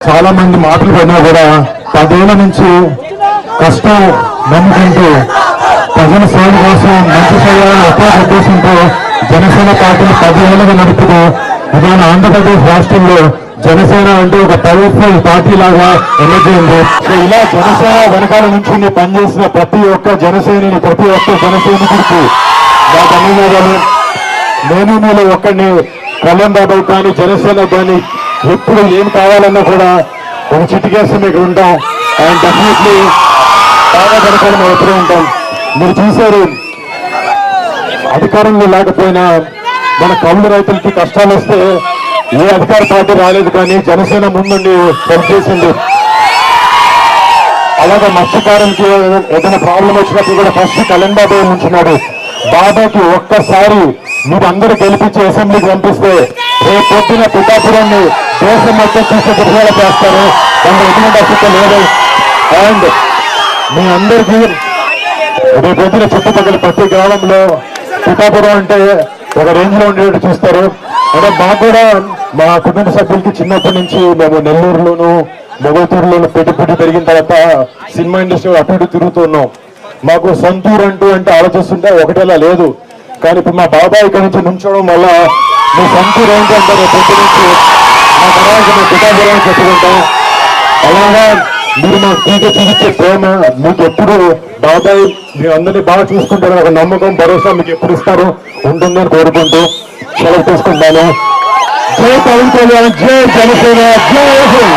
చాలా మంది మాటలు పడినా కూడా 10 ఏళ్ల నుంచి కష్టం నమ్ముకుంటూ ప్రజల సేవ కోసం మంచి చేయాలని ఒకే ఉద్దేశంతో జనసేన పార్టీని 10 ఏళ్లుగా నడుపుతూ ఇవాళ ఆంధ్రప్రదేశ్ రాష్ట్రంలో జనసేన అంటే ఒక పవర్ఫుల్ పార్టీ లాగా ఎనర్జీ ఉంది. సో ఇలా జనసేన వెనకాల నుంచి పనిచేసిన ప్రతి ఒక్క జనసైనికుడికి నా ధన్యవాదాలు. నేను మీలో ఒక్కడిని కళ్యాణ్ బాబాయ్ కానీ జనసేన కానీ ఎప్పుడు ఏం కావాలన్నా కూడా ఒక చిటికేసి మీకు ఉంటాం. అండ్ డెఫినెట్లీ బాగా వెనకాల మేము ఎప్పుడూ ఉంటాం. మీరు చూశారు, అధికారంలో లేకపోయినా మన కౌలు రైతులకి కష్టాలు వస్తే ఏ అధికార పార్టీ రాలేదు, కానీ జనసేన ముందుండి హెల్ప్ చేసింది. అలాగే మత్స్యకారులకి ఏదైనా ప్రాబ్లం వచ్చినప్పుడు కూడా ఫస్ట్ కళ్యాణ్ బాబాయ్ ఉంచున్నాడు. బాబాకి ఒక్కసారి మీరు అందరూ గెలిపించి అసెంబ్లీకి పంపిస్తే రేపు పొద్దున పిఠాపురాన్ని దేశం మొత్తం చూసే దృశ్యాలు చేస్తారు. దానికి ఎటువంటి అసలు లేదు. అండ్ మీ అందరికీ రేపు పొద్దున చుట్టుపక్కల ప్రతి గ్రామంలో పిఠాపురం అంటే ఒక రేంజ్ లో ఉండేట్టు చూస్తారు. అంటే మాకు కూడా మా కుటుంబ సభ్యులకి చిన్నప్పటి నుంచి మేము నెల్లూరులోను మొగతూరులోను పెట్టి పెరిగిన తర్వాత సినిమా ఇండస్ట్రీ అటు ఇటు తిరుగుతున్నాం. మాకు సొంతూరు అంటే ఆలోచిస్తుంటే ఒకటేలా లేదు. కానీ ఇప్పుడు మా బాబాయ్ ఇక్కడ నుంచి నుంచోవడం వల్ల మీ సొంతూరు ఏంటి అంటారు పొద్దు నుంచి మా తర్వాత మేము పిఠాపురం చెప్పుకుంటాం. అలాగా మీరు మాకు చూపించే ప్రేమ మీకు ఎప్పుడు బాబాయ్ మీరు అందరినీ బాగా చూసుకుంటారని ఒక నమ్మకం భరోసా మీకు ఎప్పుడు ఇస్తారు ఉంటుందని కోరుకుంటూ సెలవు తీసుకుంటాను. జై పవన్ కళ్యాణ్, జై జనసేన, జై